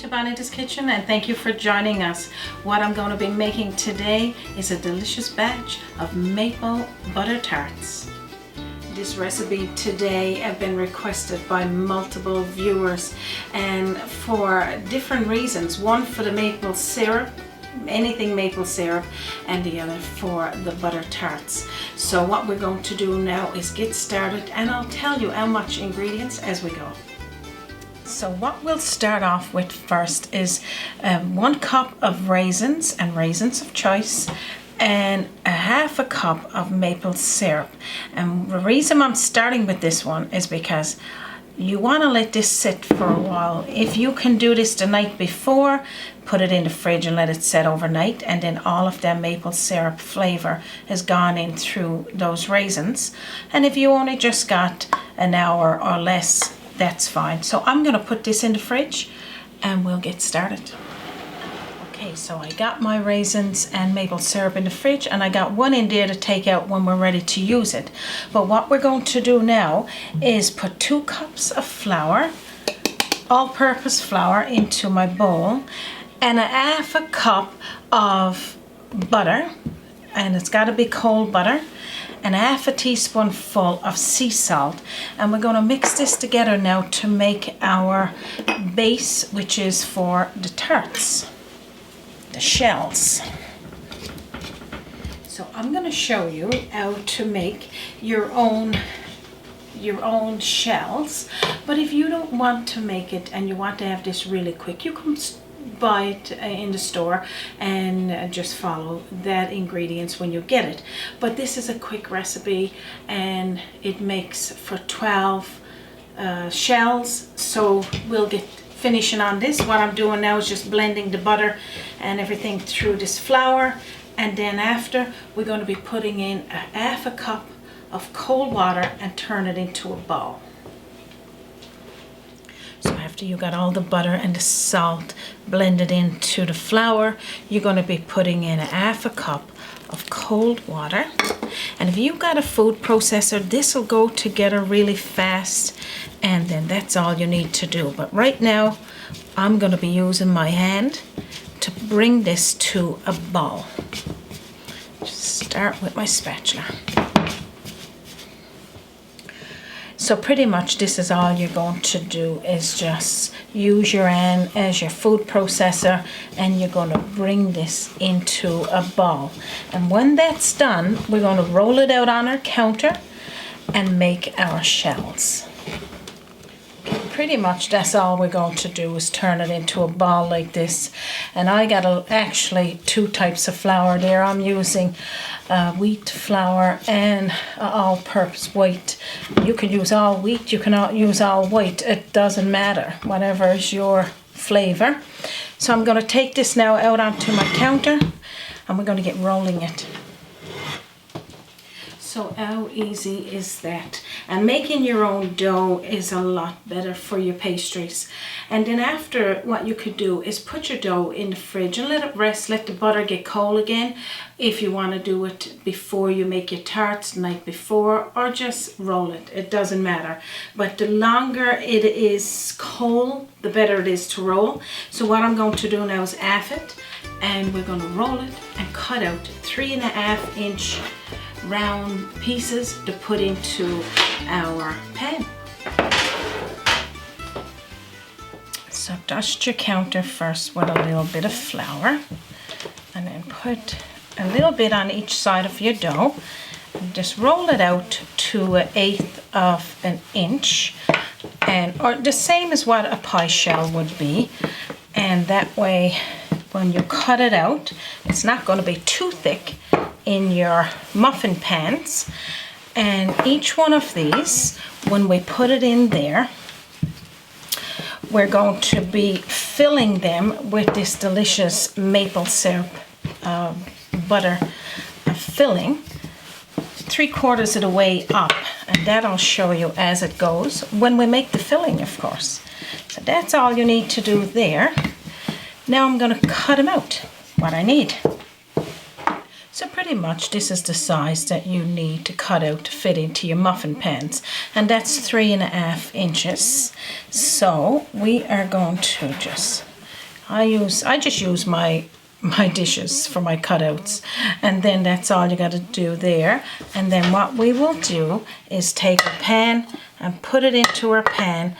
to Bonita's Kitchen and thank you for joining us. What I'm going to be making today is a delicious batch of maple butter tarts. This recipe today has been requested by multiple viewers and for different reasons. One for the maple syrup, anything maple syrup, and the other for the butter tarts. So what we're going to do now is get started and I'll tell you how much ingredients as we go. So what we'll start off with first is 1 cup of raisins and raisins of choice and a half a cup of maple syrup. And the reason I'm starting with this one is because you want to let this sit for a while. If you can do this the night before, put it in the fridge and let it set overnight, and then all of that maple syrup flavor has gone in through those raisins. And if you only just got an hour or less, that's fine. So I'm going to put this in the fridge and we'll get started. Okay, so I got my raisins and maple syrup in the fridge and I got one in there to take out when we're ready to use it. But what we're going to do now is put 2 cups of flour, all-purpose flour, into my bowl and a half a cup of butter, and it's got to be cold butter, and a half a teaspoonful of sea salt, and we're going to mix this together now to make our base, which is for the tarts, the shells. So I'm going to show you how to make your own shells, but if you don't want to make it and you want to have this really quick, you can buy it in the store and just follow that ingredients when you get it. But this is a quick recipe and it makes for 12 shells, so we'll get finishing on this. What I'm doing now is just blending the butter and everything through this flour, and then after we're going to be putting in a half a cup of cold water and turn it into a ball. So after you got all the butter and the salt blended into the flour, you're going to be putting in a half a cup of cold water. And if you've got a food processor, this will go together really fast, and then that's all you need to do. But right now I'm going to be using my hand to bring this to a ball. Just start with my spatula. So pretty much this is all you're going to do, is just use your hand as your food processor and you're going to bring this into a ball. And when that's done, we're going to roll it out on our counter and make our shells. Pretty much that's all we're going to do, is turn it into a ball like this. And I got actually 2 types of flour there. I'm using wheat flour and all-purpose white. You can use all wheat, you can use all white, it doesn't matter, whatever is your flavor. So I'm going to take this now out onto my counter and we're going to get rolling it. So how easy is that? And making your own dough is a lot better for your pastries. And then after, what you could do is put your dough in the fridge and let it rest, let the butter get cold again. If you want to do it before you make your tarts the night before, or just roll it, it doesn't matter. But the longer it is cold, the better it is to roll. So what I'm going to do now is half it, and we're going to roll it and cut out 3.5-inch round pieces to put into our pan. So dust your counter first with a little bit of flour and then put a little bit on each side of your dough and just roll it out to 1/8 of an inch, and or the same as what a pie shell would be, and that way when you cut it out it's not going to be too thick in your muffin pans. And each one of these, when we put it in there, we're going to be filling them with this delicious maple syrup butter filling 3/4 of the way up, and that I'll show you as it goes when we make the filling, of course. So that's all you need to do there. Now I'm going to cut them out, what I need. So pretty much this is the size that you need to cut out to fit into your muffin pans, and that's 3.5 inches. So we are going to just I just use my dishes for my cutouts, and then that's all you got to do there. And then what we will do is take a pan and put it into our pan,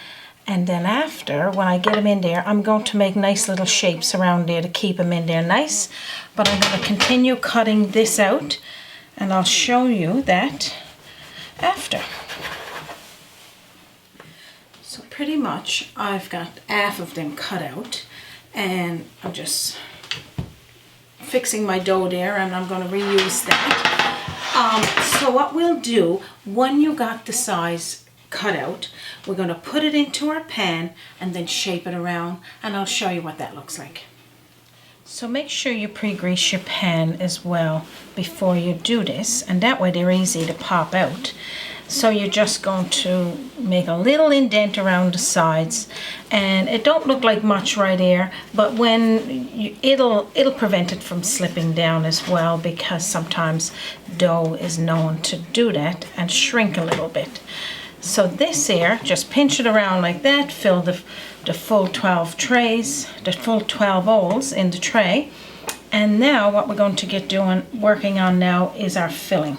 and then after, when I get them in there, I'm going to make nice little shapes around there to keep them in there nice. But I'm going to continue cutting this out, and I'll show you that after. So pretty much I've got half of them cut out, and I'm just fixing my dough there, and I'm going to reuse that. So what we'll do, when you got the size cut out, we're going to put it into our pan and then shape it around, and I'll show you what that looks like. So make sure you pre-grease your pan as well before you do this, and that way they're easy to pop out. So you're just going to make a little indent around the sides, and it don't look like much right here, but when it'll prevent it from slipping down as well, because sometimes dough is known to do that and shrink a little bit. So this here, just pinch it around like that, fill the full 12 trays, the full 12 holes in the tray. And now what we're going to get working on now is our filling.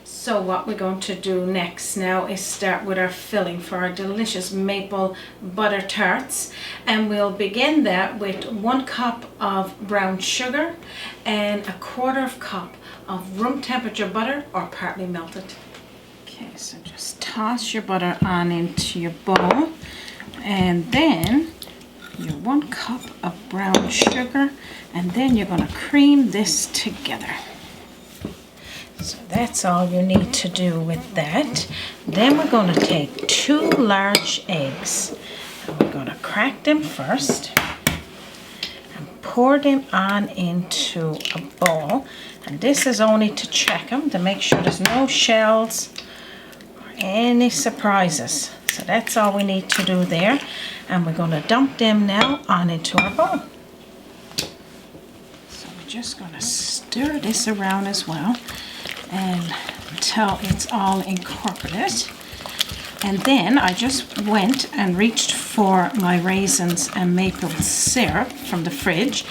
So what we're going to do next now is start with our filling for our delicious maple butter tarts, and we'll begin that with 1 cup of brown sugar and 1/4 cup of room temperature butter or partly melted. Okay, so just toss your butter on into your bowl, and then your 1 cup of brown sugar, and then you're going to cream this together. So that's all you need to do with that. Then we're going to take 2 large eggs, and we're going to crack them first and pour them on into a bowl. And this is only to check them, to make sure there's no shells or any surprises. So that's all we need to do there. And we're going to dump them now on into our bowl. So we're just going to stir this around as well, and until it's all incorporated. And then I just went and reached for my raisins and maple syrup from the fridge.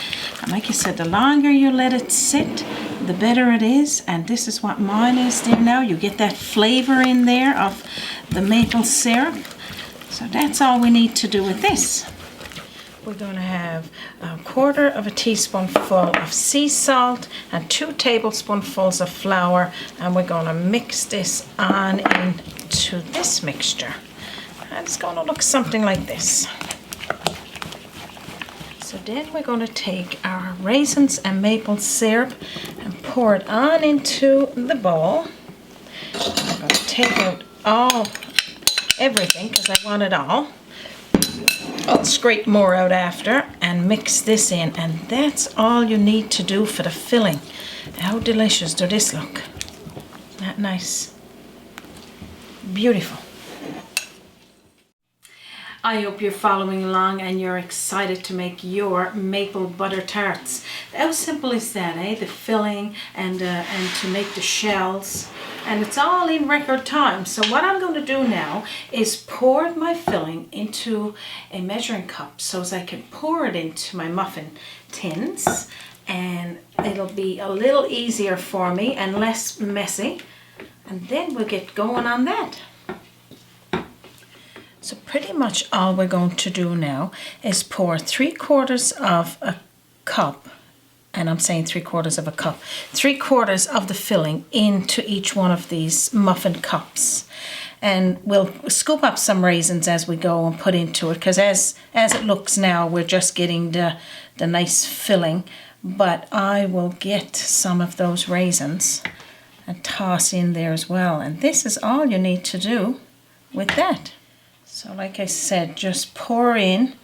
And like I said, the longer you let it sit, the better it is. And this is what mine is there now. You get that flavor in there of the maple syrup. So that's all we need to do with this. We're going to have 1/4 teaspoonful of sea salt and 2 tablespoonfuls of flour, and we're going to mix this on into this mixture. And it's going to look something like this. So then we're going to take our raisins and maple syrup and pour it on into the bowl. I'm going to take out everything because I want it all. I'll scrape more out after and mix this in, and that's all you need to do for the filling. How delicious does this look? Isn't that nice? Beautiful. I hope you're following along and you're excited to make your maple butter tarts. How simple is that, eh? The filling and to make the shells. And it's all in record time. So what I'm going to do now is pour my filling into a measuring cup so as I can pour it into my muffin tins, and it'll be a little easier for me and less messy. And then we'll get going on that. So pretty much all we're going to do now is pour 3/4 of a cup, and I'm saying 3/4 of a cup, 3/4 of the filling into each one of these muffin cups. And we'll scoop up some raisins as we go and put into it, because as it looks now, we're just getting the nice filling. But I will get some of those raisins and toss in there as well. And this is all you need to do with that. So like I said, just pour in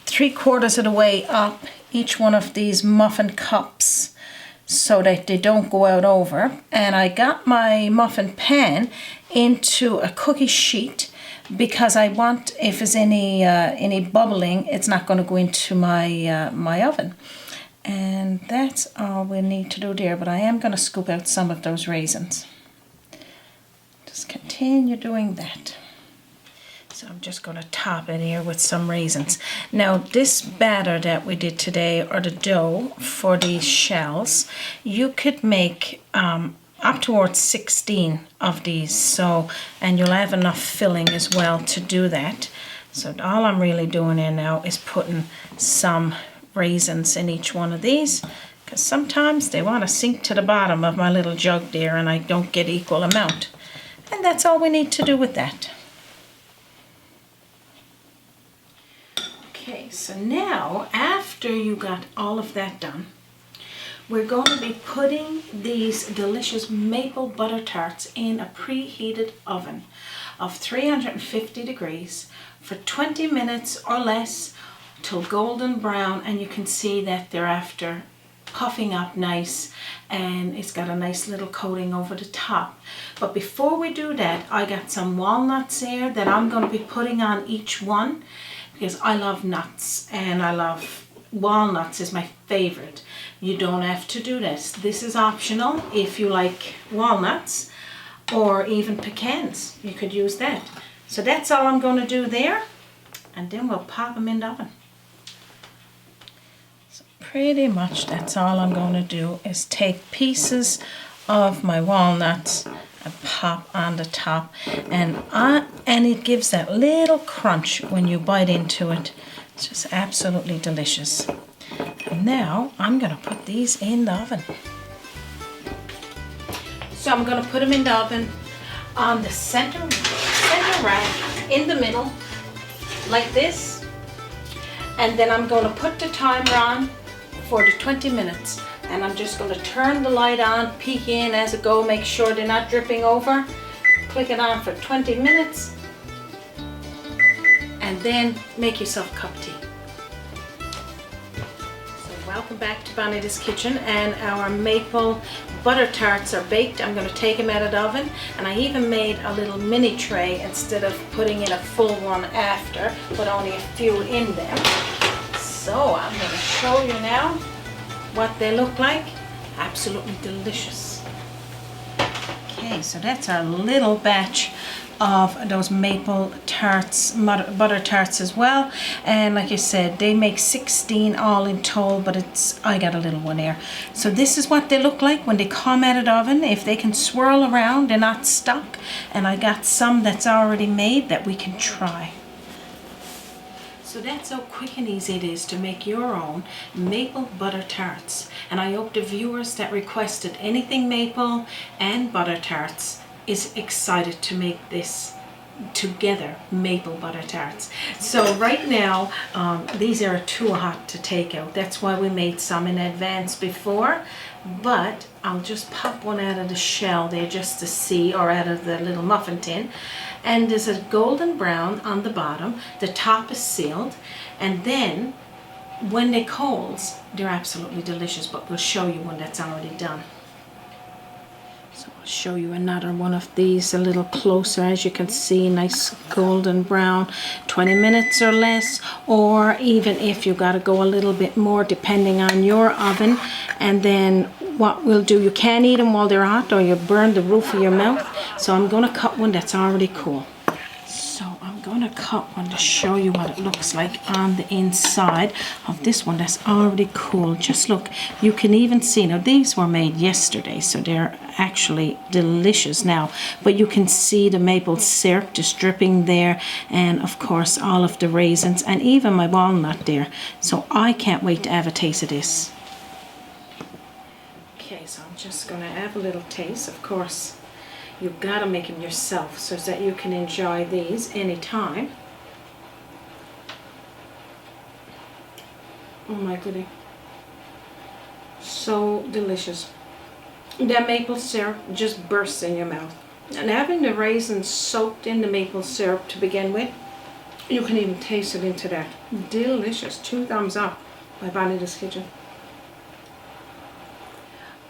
3/4 of the way up each one of these muffin cups so that they don't go out over. And I got my muffin pan into a cookie sheet because I want, if there's any bubbling, it's not going to go into my oven. And that's all we need to do there. But I am going to scoop out some of those raisins. Just continue doing that. So So I'm just going to top it here with some raisins. Now this batter that we did today, or the dough for these shells, you could make up towards 16 of these, so, and you'll have enough filling as well to do that. So all I'm really doing here now is putting some raisins in each one of these, because sometimes they want to sink to the bottom of my little jug there and I don't get equal amount. And that's all we need to do with that. Okay, so now after you got all of that done, we're going to be putting these delicious maple butter tarts in a preheated oven of 350 degrees for 20 minutes or less till golden brown, and you can see that they're after puffing up nice and it's got a nice little coating over the top. But before we do that, I got some walnuts here that I'm going to be putting on each one, because I love nuts and I love walnuts is my favorite. You don't have to do this. This is optional if you like walnuts or even pecans. You could use that. So that's all I'm going to do there, and then we'll pop them in the oven. So pretty much that's all I'm going to do is take pieces of my walnuts and pop on the top, and it gives that little crunch when you bite into it. It's just absolutely delicious. And now I'm going to put these in the oven. So I'm going to put them in the oven on the center rack in the middle like this, and then I'm going to put the timer on for the 20 minutes, and I'm just going to turn the light on, peek in as I go, make sure they're not dripping over, click it on for 20 minutes, and then make yourself a cup of tea. So welcome back to Bonita's kitchen, and our maple butter tarts are baked. I'm going to take them out of the oven, and I even made a little mini tray instead of putting in a full one after, but only a few in them. So I'm going to show you now what they look like. Absolutely delicious. Okay, so that's our little batch of those maple tarts, butter tarts as well, and like I said, they make 16 all in total, but I got a little one here. So this is what they look like when they come out of the oven. If they can swirl around, they're not stuck, and I got some that's already made that we can try. So that's how quick and easy it is to make your own maple butter tarts, and I hope the viewers that requested anything maple and butter tarts is excited to make this together, maple butter tarts. So right now these are too hot to take out. That's why we made some in advance before, but I'll just pop one out of the shell there just to see, or out of the little muffin tin, and there's a golden brown on the bottom. The top is sealed, and then when they're cold they're absolutely delicious, but we'll show you when that's already done. So I'll show you another one of these a little closer. As you can see, nice golden brown, 20 minutes or less, or even if you got to go a little bit more depending on your oven. And then what we'll do, you can't eat them while they're hot or you burn the roof of your mouth. So I'm going to cut one that's already cool. So I'm going to cut one to show you what it looks like on the inside of this one that's already cool. Just look, you can even see, now these were made yesterday, so they're actually delicious now, but you can see the maple syrup just dripping there, and of course all of the raisins and even my walnut there. So I can't wait to have a taste of this. Okay, so I'm just going to have a little taste. Of course you've got to make them yourself so that you can enjoy these anytime. Oh my goodness, so delicious. That maple syrup just bursts in your mouth, and having the raisins soaked in the maple syrup to begin with, you can even taste it into that. Delicious. 2 thumbs up by Bonita's Kitchen.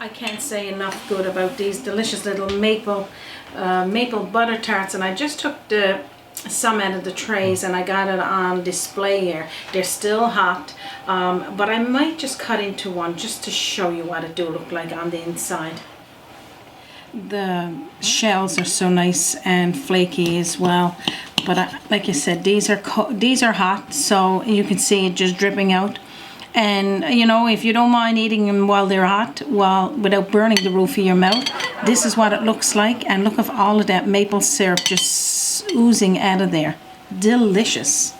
I can't say enough good about these delicious little maple butter tarts, and I just took some out of the trays and I got it on display here. They're still hot, but I might just cut into one just to show you what it do look like on the inside. The shells are so nice and flaky as well, But like I said, these are hot, so you can see it just dripping out. And you know, if you don't mind eating them while they're hot, without burning the roof of your mouth, this is what it looks like. And look at all of that maple syrup just oozing out of there. Delicious.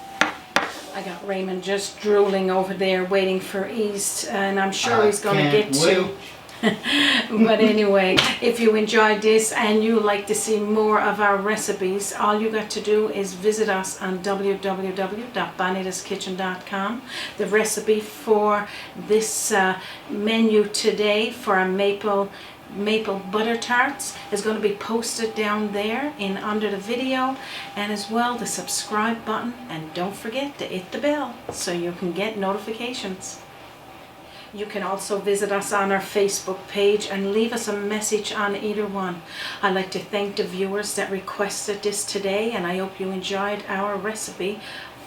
I got Raymond just drooling over there waiting for East, and I'm sure he's going to get to. But anyway, if you enjoyed this and you like to see more of our recipes, all you got to do is visit us on www.bonitaskitchen.com. The recipe for this menu today for our maple butter tarts is going to be posted down there in under the video, and as well the subscribe button, and don't forget to hit the bell so you can get notifications. You can also visit us on our Facebook page and leave us a message on either one. I'd like to thank the viewers that requested this today, and I hope you enjoyed our recipe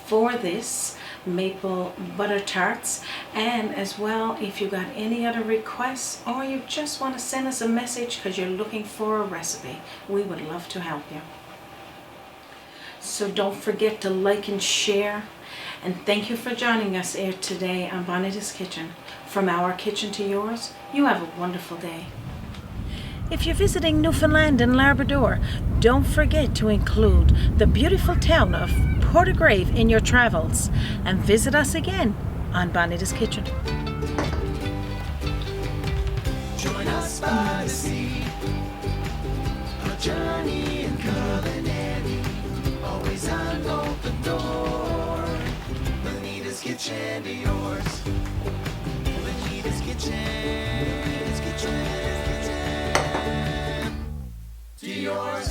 for this maple butter tarts. And as well, if you got any other requests or you just want to send us a message because you're looking for a recipe, we would love to help you. So don't forget to like and share. And thank you for joining us here today on Bonita's Kitchen. From our kitchen to yours, you have a wonderful day. If you're visiting Newfoundland and Labrador, don't forget to include the beautiful town of Portagrave in your travels, and visit us again on Bonita's Kitchen. Join us by the sea, a journey in culinary, always on open door. Bonita's Kitchen to yours. Bonita's Kitchen to yours.